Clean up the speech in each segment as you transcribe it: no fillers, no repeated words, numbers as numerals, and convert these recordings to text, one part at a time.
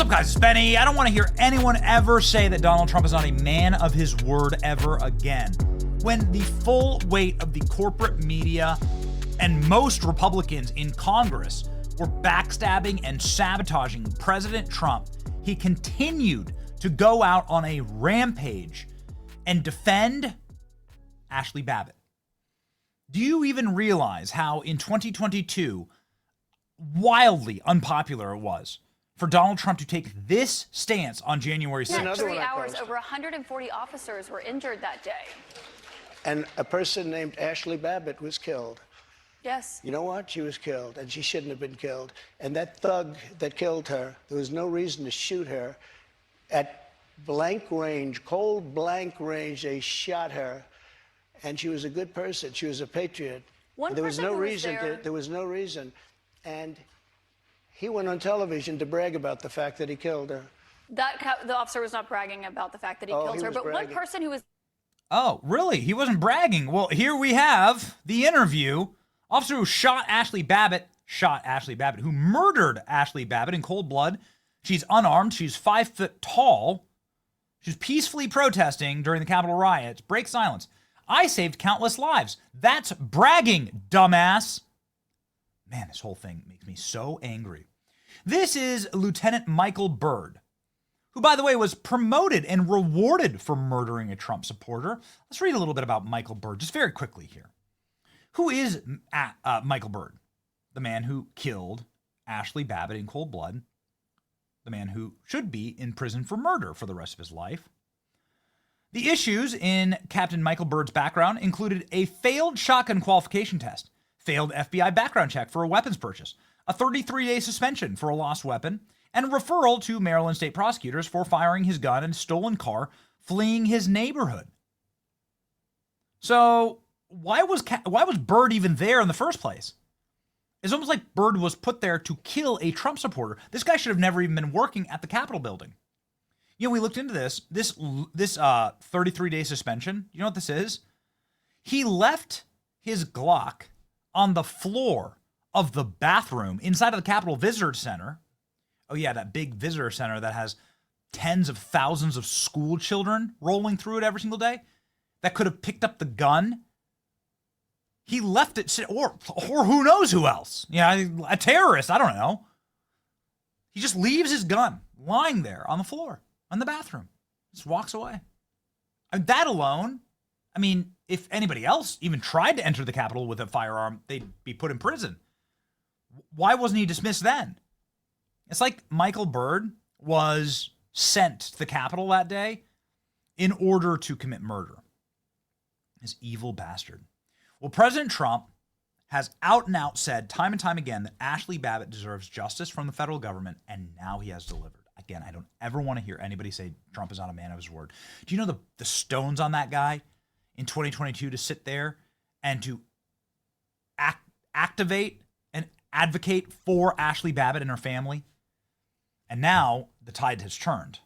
up, guys? It's Benny. I don't want to hear anyone ever say that Donald Trump is not a man of his word ever again. When the full weight of the corporate media and most Republicans in Congress were backstabbing and sabotaging President Trump, he continued to go out on a rampage and defend Ashli Babbitt. Do you even realize how in 2022 wildly unpopular it was for Donald Trump to take this stance on January 6th? Yeah, 3 hours, over 140 officers were injured that day. And a person named Ashli Babbitt was killed. Yes. You know what? She was killed, and she shouldn't have been killed. And that thug that killed her, there was no reason to shoot her. At blank range, cold blank range, they shot her. And she was a good person. She was a patriot. There was no reason. There was no reason. And he went on television to brag about the fact that he killed her. The officer was not bragging about the fact that he killed her, but bragging. one person who was... Oh, really? He wasn't bragging. Well, here we have the interview. Officer who shot Ashli Babbitt, who murdered Ashli Babbitt in cold blood. She's unarmed. She's 5 foot tall. She's peacefully protesting during the Capitol riots. Break silence. I saved countless lives. That's bragging, dumbass. Man, this whole thing makes me so angry. This is Lieutenant Michael Byrd, who, by the way, was promoted and rewarded for murdering a Trump supporter. Let's read a little bit about Michael Byrd, just very quickly here. Who is Michael Byrd? The man who killed Ashli Babbitt in cold blood. The man who should be in prison for murder for the rest of his life. The issues in Captain Michael Byrd's background included a failed shotgun qualification test, failed FBI background check for a weapons purchase, a 33-day suspension for a lost weapon, and a referral to Maryland state prosecutors for firing his gun in a stolen car, fleeing his neighborhood. So why was Byrd even there in the first place? It's almost like Byrd was put there to kill a Trump supporter. This guy should have never even been working at the Capitol building. You know, we looked into this 33-day suspension. You know what this is? He left his Glock on the floor of the bathroom inside of the Capitol Visitor Center. Oh yeah, that big visitor center that has tens of thousands of school children rolling through it every single day that could have picked up the gun. He left it, or who knows who else? Yeah, a terrorist, I don't know. He just leaves his gun lying there on the floor, in the bathroom. Just walks away. And that alone, I mean, if anybody else even tried to enter the Capitol with a firearm, they'd be put in prison. Why wasn't he dismissed then? It's like Michael Byrd was sent to the Capitol that day in order to commit murder. This evil bastard. Well, President Trump has out and out said time and time again that Ashli Babbitt deserves justice from the federal government, and now he has delivered. Again, I don't ever want to hear anybody say Trump is not a man of his word. Do you know the stones on that guy in 2022 to sit there and to activate and advocate for Ashli Babbitt and her family? And now the tide has turned.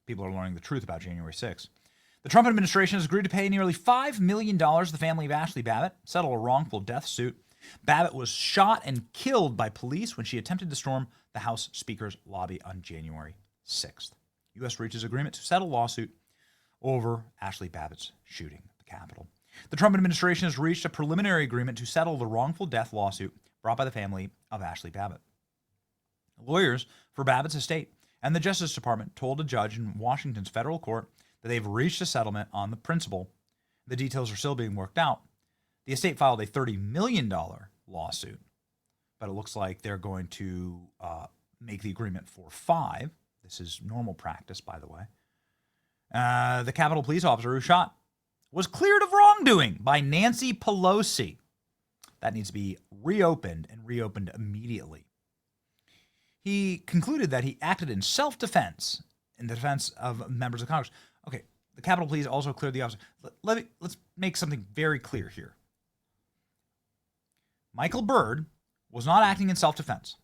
People are learning the truth about January 6th. The Trump administration has agreed to pay nearly $5 million to the family of Ashli Babbitt, settle a wrongful death suit. Babbitt was shot and killed by police when she attempted to storm the House Speaker's lobby on January 6th. U.S. reaches agreement to settle lawsuit over Ashli Babbitt's shooting at the Capitol. The Trump administration has reached a preliminary agreement to settle the wrongful death lawsuit brought by the family of Ashli Babbitt. Lawyers for Babbitt's estate and the Justice Department told a judge in Washington's federal court that they've reached a settlement on the principle. The details are still being worked out. The estate filed a $30 million lawsuit, but it looks like they're going to make the agreement for $5 million. This is normal practice, by the way. The Capitol Police officer who shot was cleared of wrongdoing by Nancy Pelosi. That needs to be reopened and reopened immediately. He concluded that he acted in self-defense, in the defense of members of Congress. Okay, the Capitol Police also cleared the officer. Let's make something very clear here. Michael Byrd was not acting in self-defense.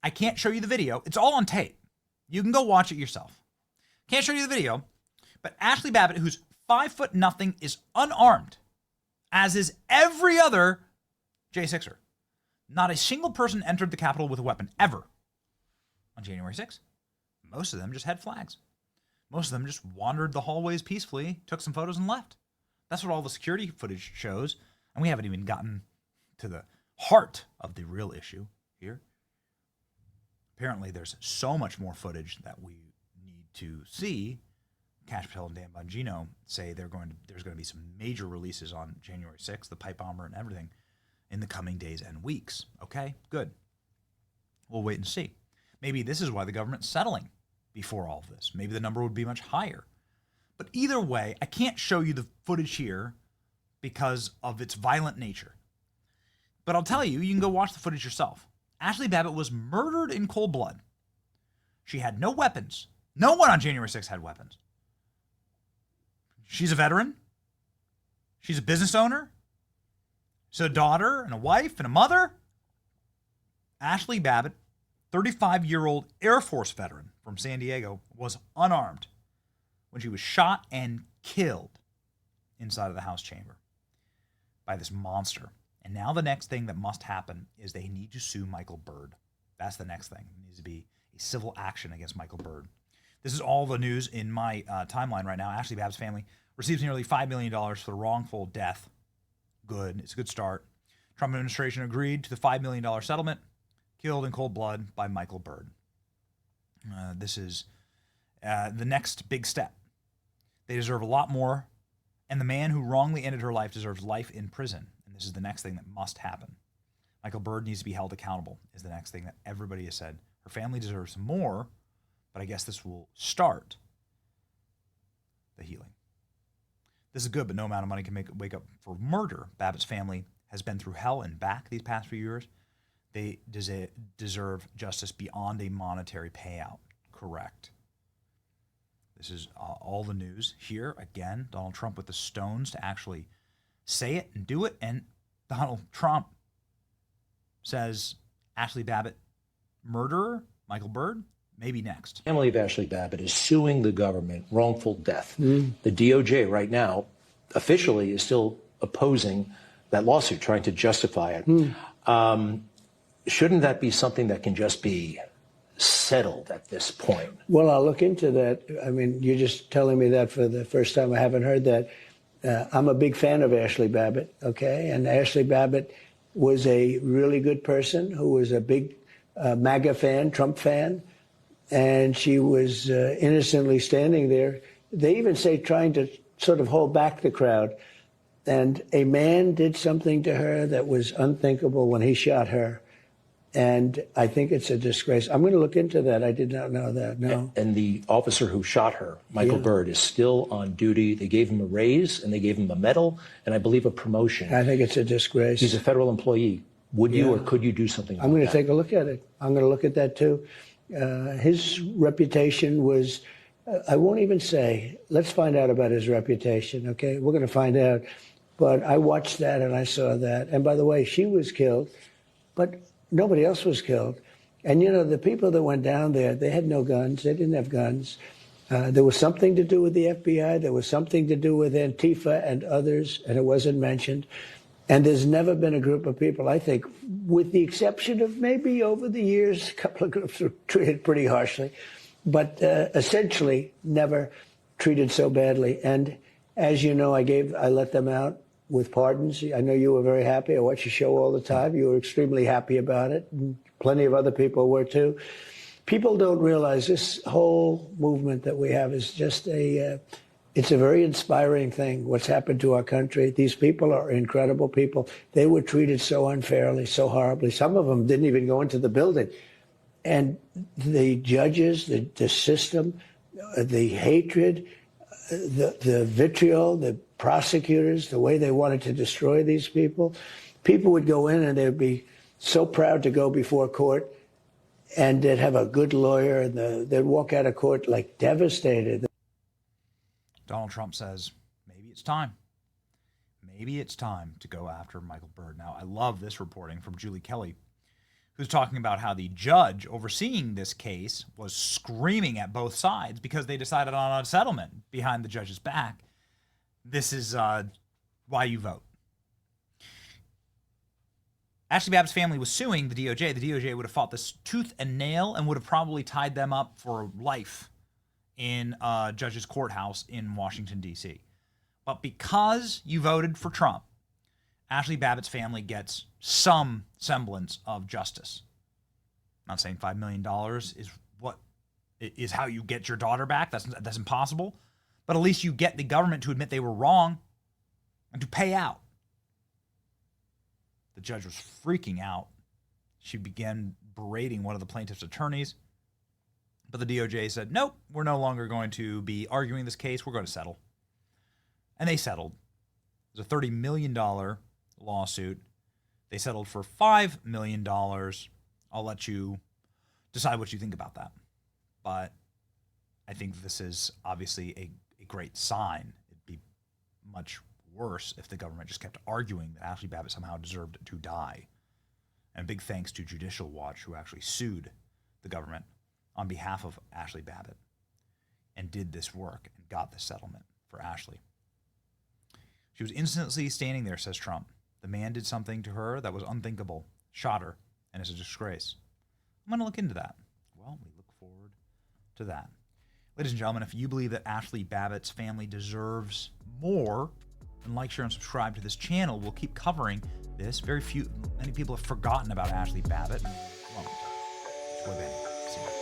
I can't show you the video. It's all on tape. You can go watch it yourself. Can't show you the video, but Ashli Babbitt, who's 5'0", is unarmed, as is every other J6er. Not a single person entered the Capitol with a weapon, ever. on January 6th. Most of them just had flags. Most of them just wandered the hallways peacefully, took some photos, and left. That's what all the security footage shows. And we haven't even gotten to the heart of the real issue here. Apparently, there's so much more footage that we need to see. Kash Patel and Dan Bongino say there's going to be some major releases on January 6th, the pipe bomber and everything, in the coming days and weeks. Okay, good. We'll wait and see. Maybe this is why the government's settling before all of this. Maybe the number would be much higher. But either way, I can't show you the footage here because of its violent nature. But I'll tell you, you can go watch the footage yourself. Ashli Babbitt was murdered in cold blood. She had no weapons. No one on January 6th had weapons. She's a veteran. She's a business owner. She's a daughter and a wife and a mother. Ashli Babbitt, 35-year-old Air Force veteran from San Diego, was unarmed when she was shot and killed inside of the House chamber by this monster. And now the next thing that must happen is they need to sue Michael Byrd. That's the next thing. It needs to be a civil action against Michael Byrd. This is all the news in my timeline right now. Ashli Babbitt's family receives nearly $5 million for the wrongful death. Good. It's a good start. Trump administration agreed to the $5 million settlement. Killed in cold blood by Michael Byrd. This is the next big step. They deserve a lot more, and the man who wrongly ended her life deserves life in prison. And this is the next thing that must happen. Michael Byrd needs to be held accountable, is the next thing that everybody has said. Her family deserves more, but I guess this will start the healing. This is good, but no amount of money can wake up for murder. Babbitt's family has been through hell and back these past few years. They deserve justice beyond a monetary payout. Correct. This is all the news here. Again, Donald Trump with the stones to actually say it and do it. And Donald Trump says Ashli Babbitt, murderer, Michael Byrd, maybe next. The family of Ashli Babbitt is suing the government, wrongful death. The DOJ right now officially is still opposing that lawsuit, trying to justify it. Shouldn't that be something that can just be settled at this point? Well, I'll look into that. I mean, you're just telling me that for the first time. I haven't heard that. I'm a big fan of Ashli Babbitt, okay? And Ashli Babbitt was a really good person who was a big MAGA fan, Trump fan, and she was innocently standing there. They even say trying to sort of hold back the crowd. And a man did something to her that was unthinkable when he shot her. And I think it's a disgrace. I'm going to look into that. I did not know that, no. And the officer who shot her, Michael Byrd, is still on duty. They gave him a raise, and they gave him a medal, and I believe a promotion. I think it's a disgrace. He's a federal employee. Would you or could you do something like that? I'm going to take a look at it. I'm going to look at that, too. His reputation was, I won't even say, let's find out about his reputation, okay? We're going to find out. But I watched that, and I saw that. And by the way, she was killed, but nobody else was killed. And, you know, the people that went down there, they had no guns. They didn't have guns. There was something to do with the FBI. There was something to do with Antifa and others, and it wasn't mentioned. And there's never been a group of people, I think, with the exception of maybe over the years, a couple of groups were treated pretty harshly, but essentially never treated so badly. And as you know, I let them out with pardons. I know you were very happy. I watch your show all the time. You were extremely happy about it. And plenty of other people were too. People don't realize this whole movement that we have is just it's a very inspiring thing, what's happened to our country. These people are incredible people. They were treated so unfairly, so horribly. Some of them didn't even go into the building. And the judges, the system, the hatred, the vitriol, the prosecutors, the way they wanted to destroy these people would go in and they'd be so proud to go before court, and they'd have a good lawyer, and they'd walk out of court like devastated. Donald Trump says, maybe it's time. Maybe it's time to go after Michael Byrd. Now, I love this reporting from Julie Kelly, who's talking about how the judge overseeing this case was screaming at both sides because they decided on a settlement behind the judge's back. This is why you vote. Ashli Babbitt's family was suing the DOJ. The DOJ would have fought this tooth and nail and would have probably tied them up for life in a judge's courthouse in Washington, D.C. But because you voted for Trump, Ashli Babbitt's family gets some semblance of justice. I'm not saying $5 million is how you get your daughter back. That's impossible. But at least you get the government to admit they were wrong and to pay out. The judge was freaking out. She began berating one of the plaintiff's attorneys. But the DOJ said, nope, we're no longer going to be arguing this case. We're going to settle. And they settled. It was a $30 million lawsuit. They settled for $5 million. I'll let you decide what you think about that. But I think this is obviously a great sign. It'd be much worse if the government just kept arguing that Ashli Babbitt somehow deserved to die. And big thanks to Judicial Watch, who actually sued the government on behalf of Ashli Babbitt and did this work and got this settlement for Ashli. She was instantly standing there, says Trump. The man did something to her that was unthinkable, shot her, and is a disgrace. I'm going to look into that. Well, we look forward to that. Ladies and gentlemen, if you believe that Ashli Babbitt's family deserves more, then like, share, and subscribe to this channel. We'll keep covering this. Many people have forgotten about Ashli Babbitt. Well, see you.